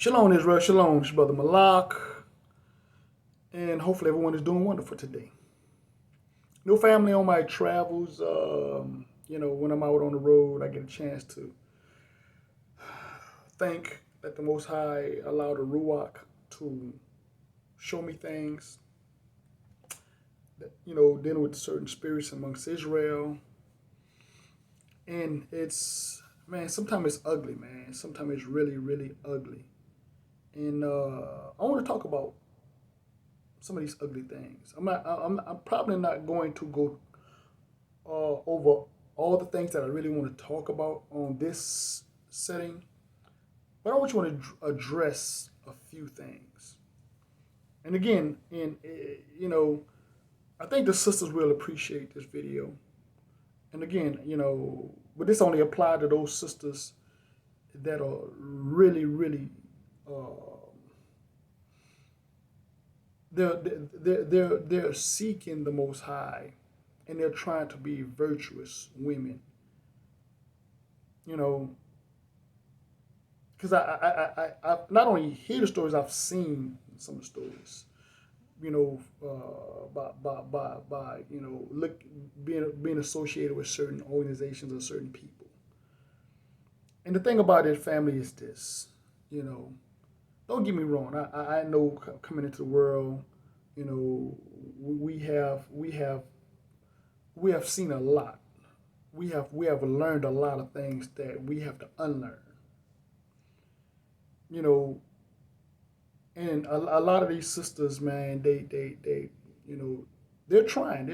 Shalom, Israel. Shalom. It's Brother Malak. And hopefully everyone is doing wonderful today. No family on my travels. When I'm out on the road, I get a chance to thank that the Most High allowed the Ruach to show me things. That, dealing with certain spirits amongst Israel. And sometimes it's ugly, man. Sometimes it's really, really ugly. And I want to talk about some of these ugly things. I'm probably not going to go over all the things that I really want to talk about on this setting, but I want you to address a few things. And again, I think the sisters will appreciate this video. And again, but this only applies to those sisters that are really, really they're seeking the Most High, and they're trying to be virtuous women. Because I not only hear the stories, I've seen some of the stories. By being associated with certain organizations or certain people. And the thing about it, family, is this. Don't get me wrong. I know coming into the world, we have seen a lot. We have learned a lot of things that we have to unlearn. And a lot of these sisters, man, they're trying.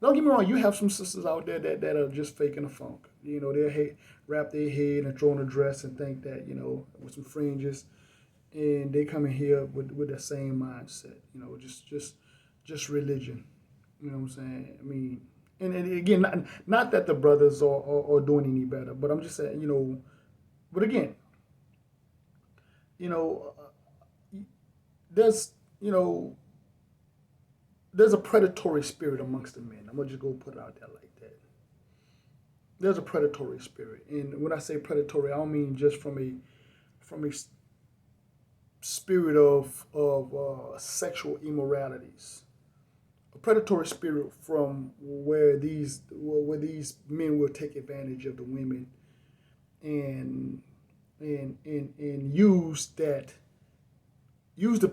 Don't get me wrong. You have some sisters out there that are just faking the funk. They'll wrap their head and throw on a dress and think that with some fringes. And they come in here with the same mindset, just religion. You know what I'm saying? I mean, and again, not that the brothers are doing any better, but I'm just saying, but again, there's a predatory spirit amongst the men. I'm gonna just go put it out there like that. There's a predatory spirit, and when I say predatory, I don't mean just from a spirit of sexual immoralities. A predatory spirit from where these men will take advantage of the women and use the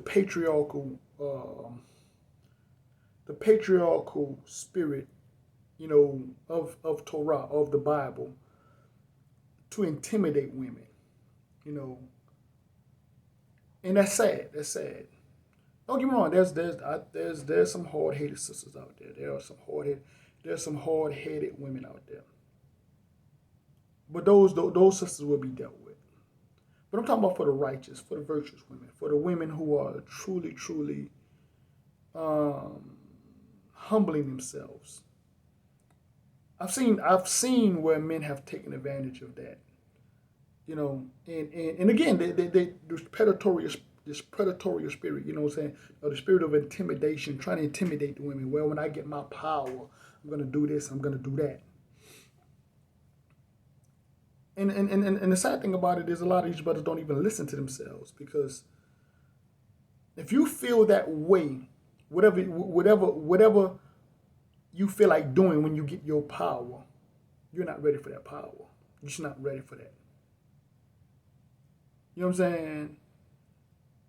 patriarchal spirit, of Torah, of the Bible, to intimidate women, and that's sad. Don't get me wrong. There's some hard-headed sisters out there. There's some hard-headed women out there. But those sisters will be dealt with. But I'm talking about for the righteous, for the virtuous women, for the women who are truly, truly humbling themselves. I've seen where men have taken advantage of that. And again, this predatory spirit, what I'm saying, or the spirit of intimidation, trying to intimidate the women. Well, when I get my power, I'm going to do this, I'm going to do that. And the sad thing about it is a lot of these brothers don't even listen to themselves, because if you feel that way, whatever you feel like doing when you get your power, you're not ready for that power. You're just not ready for that. You know what I'm saying?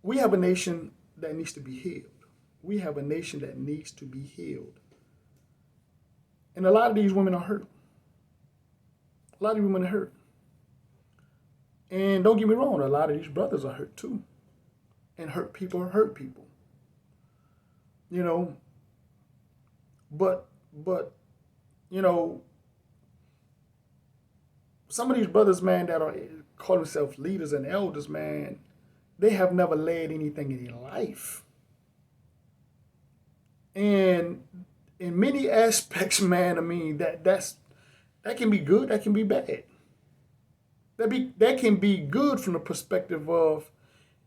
We have a nation that needs to be healed. We have a nation that needs to be healed. And a lot of these women are hurt. A lot of women are hurt. And don't get me wrong, a lot of these brothers are hurt too. And hurt people hurt people. But some of these brothers, man, that are call themselves leaders and elders, man, they have never led anything in their life. And in many aspects, man, I mean, that can be good, that can be bad. That can be good from the perspective of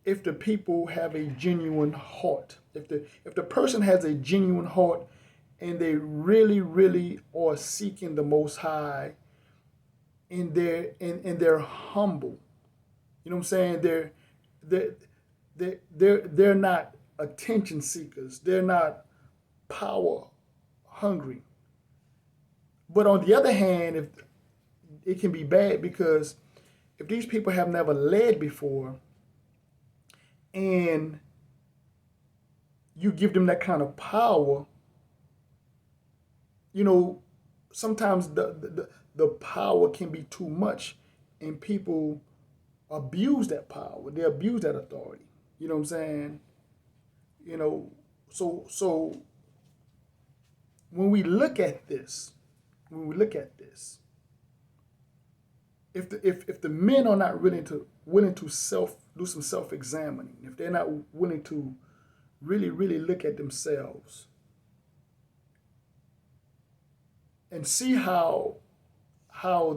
if the people have a genuine heart. If the person has a genuine heart and they really, really are seeking the Most High, and they're humble. You know what I'm saying? They're, they're not attention seekers. They're not power hungry. But on the other hand, if it can be bad because if these people have never led before and you give them that kind of power, you know, sometimes the power can be too much and people abuse that power. They abuse that authority. You know what I'm saying? You know, so when we look at this, if the men are not willing to do some self examining, if they're not willing to really look at themselves and see how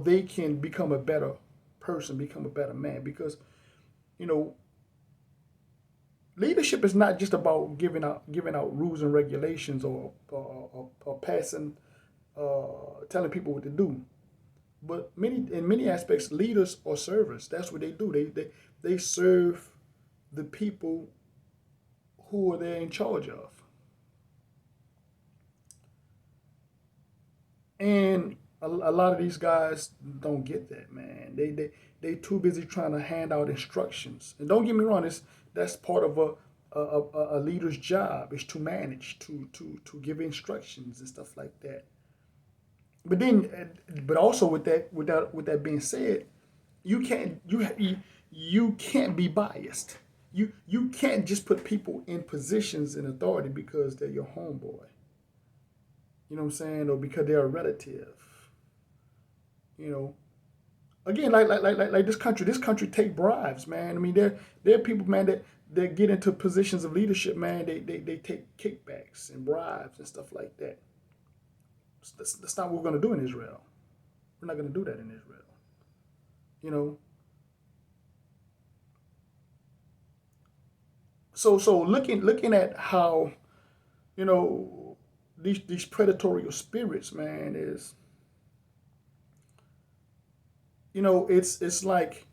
they can become a better person, become a better man, because you know leadership is not just about giving out rules and regulations or passing telling people what to do. But in many aspects, leaders are servers. That's what they do. They serve the people who are they in charge of. And a lot of these guys don't get that, man. They too busy trying to hand out instructions. And don't get me wrong, that's part of a leader's job is to manage, to give instructions and stuff like that. But then, but also with that being said, you can't be biased. You can't just put people in positions in authority because they're your homeboy. You know what I'm saying, or because they're a relative. You know, again, like this country take bribes, man. I mean, there are people, man, that get into positions of leadership, man. They take kickbacks and bribes and stuff like that. That's not what we're going to do in Israel. We're not going to do that in Israel. You know. So looking at how, you know, these predatory spirits, man, is, you know, it's like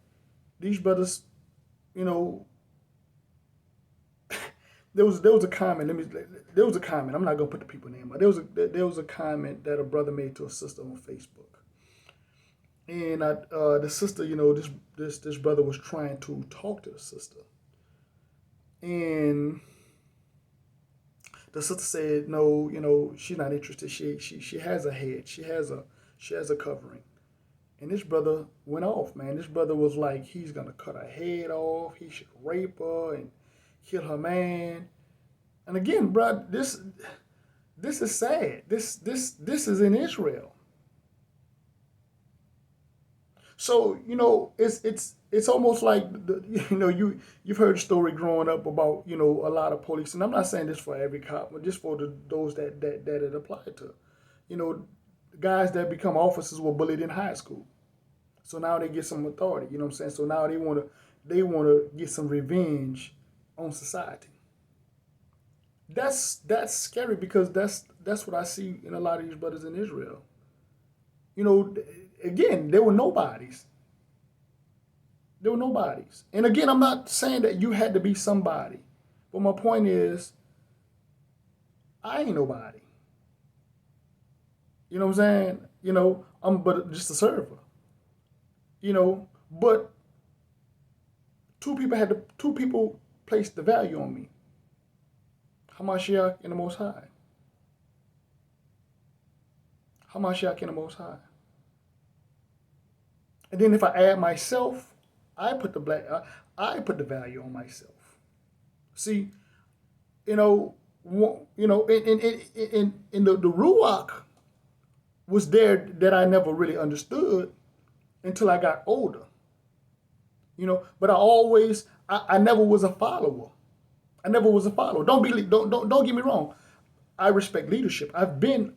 these brothers, you know. There was a comment. There was a comment. I'm not gonna put the people name, but there was a comment that a brother made to a sister on Facebook, and the sister, you know, this brother was trying to talk to the sister, and the sister said, no, you know, she's not interested. She has a head. She has a covering, and this brother went off, man. This brother was like, he's gonna cut her head off. He should rape her and kill her man. And again, bro, this is sad. This is in Israel. So, you know, it's almost like you know, you've heard a story growing up about, you know, a lot of police, and I'm not saying this for every cop, but just for those that it applied to. You know, guys that become officers were bullied in high school. So now they get some authority, you know what I'm saying? So now they want to get some revenge on society. That's scary because that's what I see in a lot of these brothers in Israel. You know, again, they were nobodies. They were nobodies. And again, I'm not saying that you had to be somebody. But my point is, I ain't nobody. You know what I'm saying? You know, I'm but just a server. You know, but two people placed the value on me. Hamashiach and the Most High. Hamashiach and the Most High. And then if I add myself, I put the value on myself. See, you know, in the Ruach was there that I never really understood until I got older. You know, but I never was a follower. I never was a follower. Don't get me wrong. I respect leadership. I've been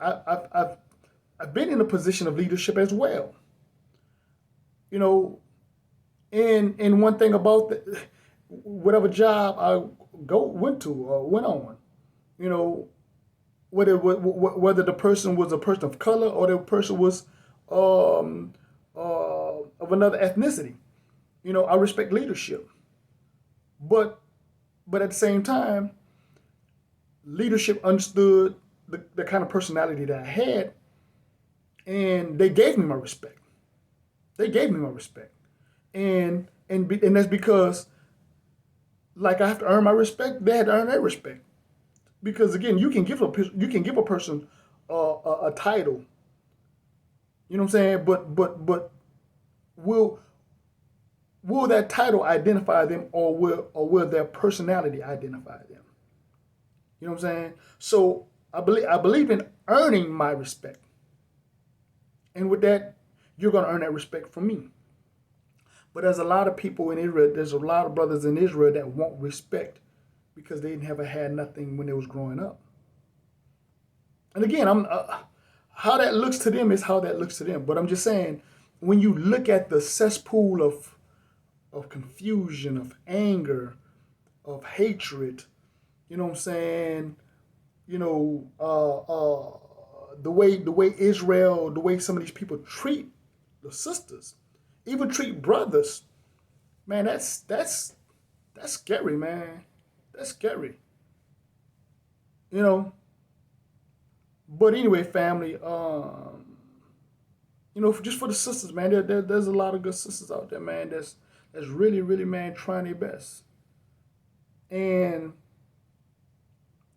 in a position of leadership as well. You know, and one thing about whatever job I went to or went on, you know, whether the person was a person of color or the person was of another ethnicity, you know, I respect leadership. But at the same time, leadership understood the kind of personality that I had, and they gave me my respect. They gave me my respect, and that's because, like, I have to earn my respect. They had to earn their respect, because again, you can give a person a title. You know what I'm saying? But will will that title identify them, or will their personality identify them? You know what I'm saying? So I believe in earning my respect, and with that, you're gonna earn that respect from me. But there's a lot of people in Israel. There's a lot of brothers in Israel that want respect because they never had nothing when they was growing up. And again, how that looks to them is how that looks to them. But I'm just saying, when you look at the cesspool of confusion, of anger, of hatred, you know what I'm saying? You know, the way Israel, the way some of these people treat the sisters, even treat brothers, man, that's scary, man. That's scary. You know. But anyway, family, just for the sisters, man, there's a lot of good sisters out there, man. That's really, really, man, trying their best. And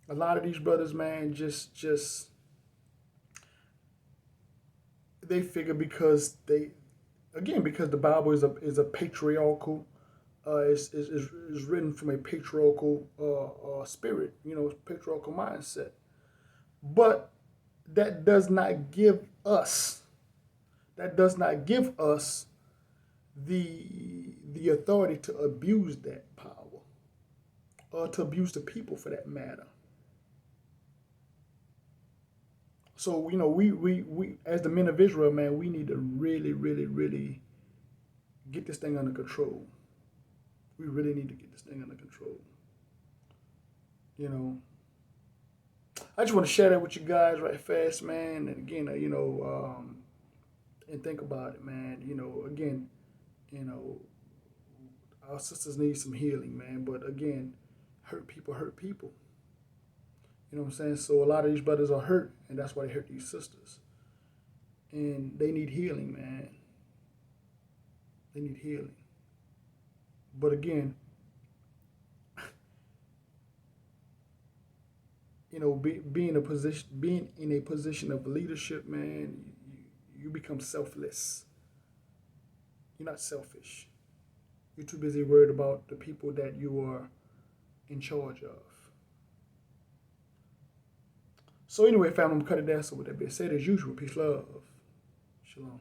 a lot of these brothers, man, just they figure, because the Bible is a patriarchal, is written from a patriarchal spirit, patriarchal mindset. But that does not give us that does not give us the authority to abuse that power, or to abuse the people for that matter. So we as the men of Israel, man, we need to really, really, really get this thing under control. We really need to get this thing under control. You know, I just want to share that with you guys right fast, man. And again, and think about it, man. Again, you know, our sisters need some healing, man. But again, hurt people hurt people. You know what I'm saying? So a lot of these brothers are hurt, and that's why they hurt these sisters. And they need healing, man. They need healing. But again, being in a position of leadership, man, you become selfless. You're not selfish. You're too busy worried about the people that you are in charge of. So anyway, family, I'm cutting down. So with that being said, as usual, peace, love, shalom.